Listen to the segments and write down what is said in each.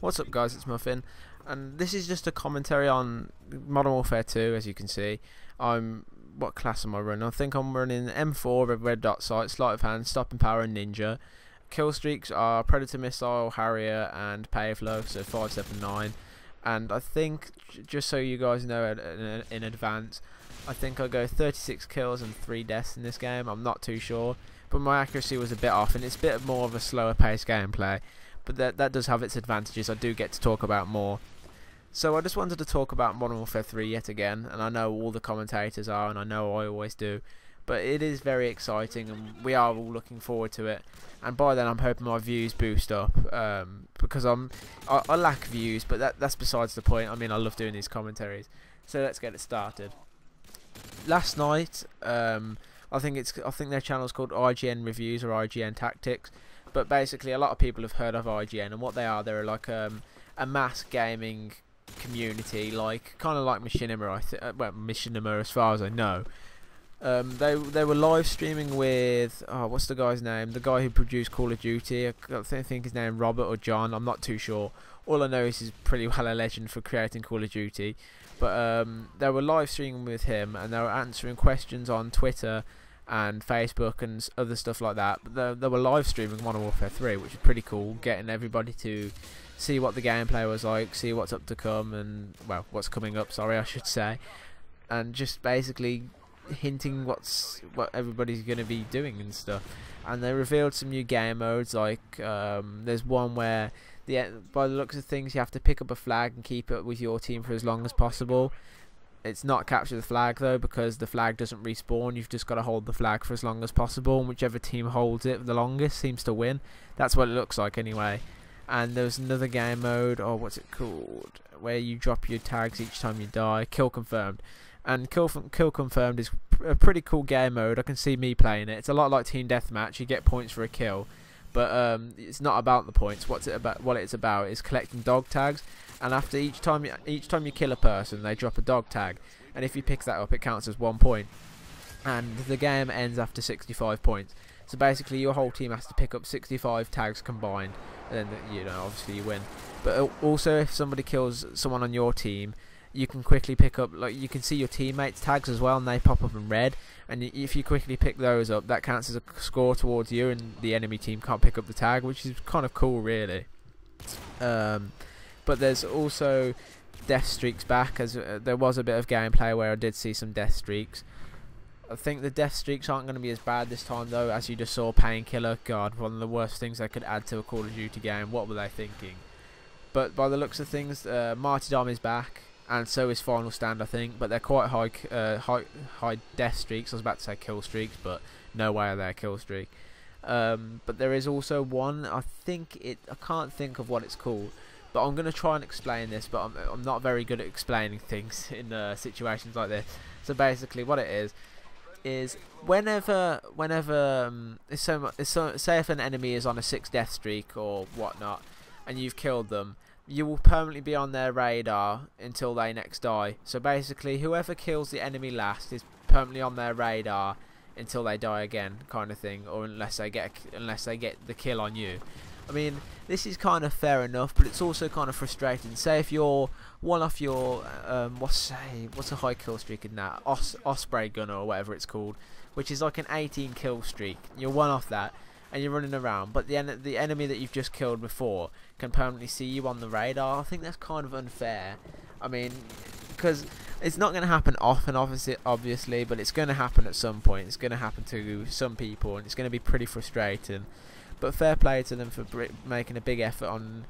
What's up guys, it's Muffin, and this is just a commentary on Modern Warfare 2. As you can see, what class am I running? I think I'm running M4 with red dot sight, sleight of hand, stopping power and ninja. Kill streaks are Predator Missile, Harrier and Payflow, so 579. And I think, just so you guys know in advance, I think I go 36 kills and 3 deaths in this game. I'm not too sure, but my accuracy was a bit off, and it's a bit more of a slower paced gameplay. But that does have its advantages. I do get to talk about more. So I just wanted to talk about Modern Warfare 3 yet again, and I know all the commentators are, and I know I always do. But it is very exciting, and we are all looking forward to it. And by then, I'm hoping my views boost up, because I lack views, but that's besides the point. I mean, I love doing these commentaries. So let's get it started. Last night, I think their channel's called IGN Reviews or IGN Tactics. But basically, a lot of people have heard of IGN, and what they are, they're like a mass gaming community, kind of like Machinima. Well, Machinima as far as I know. They were live streaming with what's the guy's name? The guy who produced Call of Duty. I think his name Robert or John. I'm not too sure. All I know is he's pretty well a legend for creating Call of Duty. But they were live streaming with him, and they were answering questions on Twitter and Facebook and other stuff like that. But they were live streaming Modern Warfare 3, which is pretty cool, getting everybody to see what the gameplay was like, see what's up to come, and well, what's coming up, sorry, I should say, and just basically hinting what everybody's going to be doing and stuff. And they revealed some new game modes, like there's one where by the looks of things you have to pick up a flag and keep it with your team for as long as possible. It's not capture the flag though, because the flag doesn't respawn. You've just got to hold the flag for as long as possible, and whichever team holds it the longest seems to win. That's what it looks like anyway. And there's another game mode, what's it called, where you drop your tags each time you die. Kill confirmed. And kill confirmed is a pretty cool game mode. I can see me playing it. It's a lot like Team Deathmatch. You get points for a kill, but it's not about the points. What it's about is collecting dog tags. And after each time you kill a person, they drop a dog tag, and if you pick that up, it counts as 1 point. And the game ends after 65 points. So basically, your whole team has to pick up 65 tags combined, and then obviously you win. But also, if somebody kills someone on your team, you can quickly pick up, you can see your teammates' tags as well, and they pop up in red. And if you quickly pick those up, that counts as a score towards you, and the enemy team can't pick up the tag, which is kind of cool, really. But there's also death streaks back, as there was a bit of gameplay where I did see some death streaks. I think the death streaks aren't going to be as bad this time though, as you just saw Painkiller. God, one of the worst things they could add to a Call of Duty game. What were they thinking? But by the looks of things, Martyrdom is back, and so is Final Stand, I think. But they're quite high death streaks. I was about to say kill streaks, but no way are they a kill streak. But there is also one. I can't think of what it's called. But I'm going to try and explain this, but I'm not very good at explaining things in situations like this. So basically what it is whenever say if an enemy is on a 6 death streak or whatnot, and you've killed them, you will permanently be on their radar until they next die. So basically, whoever kills the enemy last is permanently on their radar until they die again, kind of thing, or unless they get the kill on you. I mean, this is kind of fair enough, but it's also kind of frustrating. Say if you're one off your what's a high kill streak in that, Osprey Gunner or whatever it's called, which is like an 18 kill streak. You're one off that, and you're running around, but the enemy that you've just killed before can permanently see you on the radar. I think that's kind of unfair. I mean, because it's not going to happen often, obviously, but it's going to happen at some point. It's going to happen to some people, and it's going to be pretty frustrating. But fair play to them for making a big effort on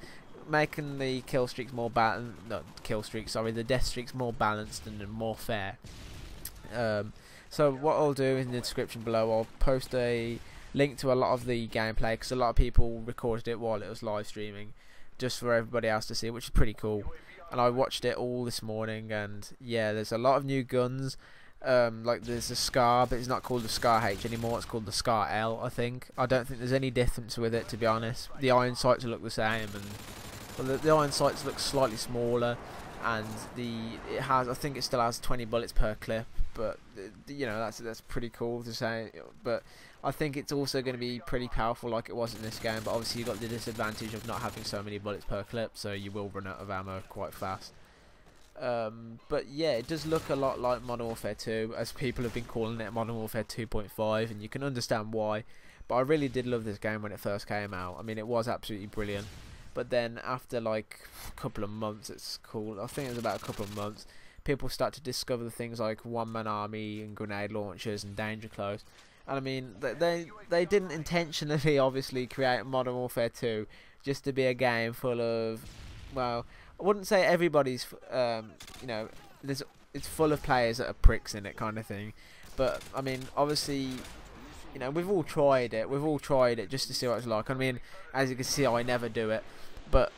making the kill streaks more balanced. The death streaks more balanced and more fair. So what I'll do in the description below, I'll post a link to a lot of the gameplay, because a lot of people recorded it while it was live streaming, just for everybody else to see, which is pretty cool. And I watched it all this morning, and yeah, there's a lot of new guns. Like there's a Scar, but it's not called the Scar H anymore, it's called the Scar L, I think. I don't think there's any difference with it, to be honest. The iron sights look the same, and the iron sights look slightly smaller, and I think it still has 20 bullets per clip, but you know, that's pretty cool to say. But I think it's also going to be pretty powerful like it was in this game, but obviously you've got the disadvantage of not having so many bullets per clip, so you will run out of ammo quite fast. But yeah, it does look a lot like Modern Warfare 2, as people have been calling it Modern Warfare 2.5, and you can understand why. But I really did love this game when it first came out. I mean, it was absolutely brilliant. But then after like a couple of months, it's cool. I think it was about a couple of months, people start to discover the things like one-man army and grenade launchers and danger close. And I mean, they didn't intentionally, obviously, create Modern Warfare 2 just to be a game full of, well, I wouldn't say everybody's, you know, it's full of players that are pricks in it, kind of thing. But I mean, obviously, you know, we've all tried it. We've all tried it just to see what it's like. I mean, as you can see, I never do it. But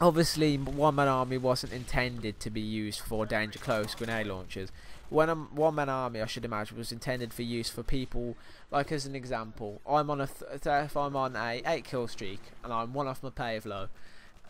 obviously, one-man army wasn't intended to be used for danger close grenade launchers. When a one-man army, I should imagine, was intended for use for people, like as an example, I'm on if I'm on a 8-kill streak and I'm one off my pave low,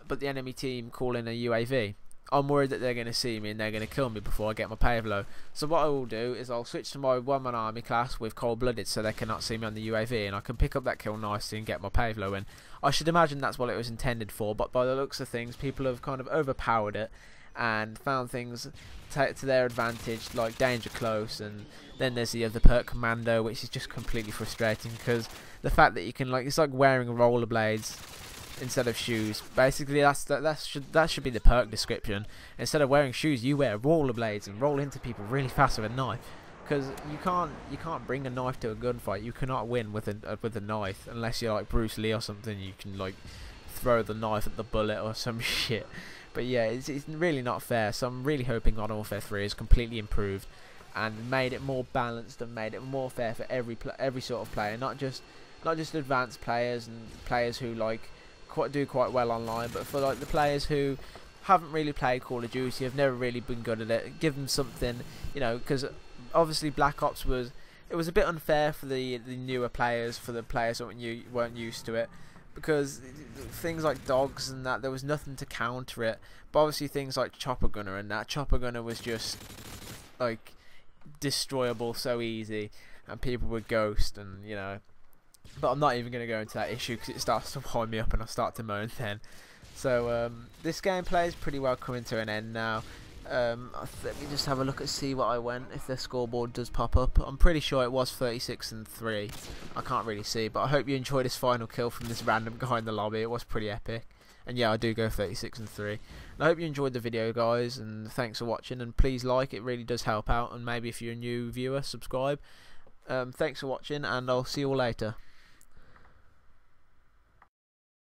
but the enemy team call in a UAV, I'm worried that they're going to see me and they're going to kill me before I get my pave low. So what I will do is I'll switch to my one-man army class with cold-blooded, so they cannot see me on the UAV, and I can pick up that kill nicely and get my pave low in. I should imagine that's what it was intended for, but by the looks of things, people have kind of overpowered it and found things to their advantage, like danger close. And then there's the other perk, commando, which is just completely frustrating, because the fact that you can, like, it's like wearing rollerblades instead of shoes. Basically, that should be the perk description. Instead of wearing shoes, you wear rollerblades and roll into people really fast with a knife. Because you can't bring a knife to a gunfight. You cannot win with a knife unless you're like Bruce Lee or something. You can like throw the knife at the bullet or some shit. But yeah, it's really not fair. So I'm really hoping Modern Warfare 3 has completely improved and made it more balanced and made it more fair for every sort of player, not just advanced players and players who like do quite well online, but for like the players who haven't really played Call of Duty, have never really been good at it. Give them something, you know, because obviously Black Ops was a bit unfair for the newer players, for the players that weren't used to it, because things like dogs and that, there was nothing to counter it. But obviously things like Chopper Gunner and that, Chopper Gunner was just like destroyable so easy, and people would ghost, and you know. But I'm not even going to go into that issue because it starts to wind me up and I start to moan then. So this gameplay is pretty well coming to an end now. Let me just have a look and see what I went, if the scoreboard does pop up. I'm pretty sure it was 36-3. I can't really see, but I hope you enjoyed this final kill from this random guy in the lobby. It was pretty epic. And yeah, I do go 36-3. And I hope you enjoyed the video, guys, and thanks for watching. And please like, it really does help out. And maybe if you're a new viewer, subscribe. Thanks for watching, and I'll see you all later.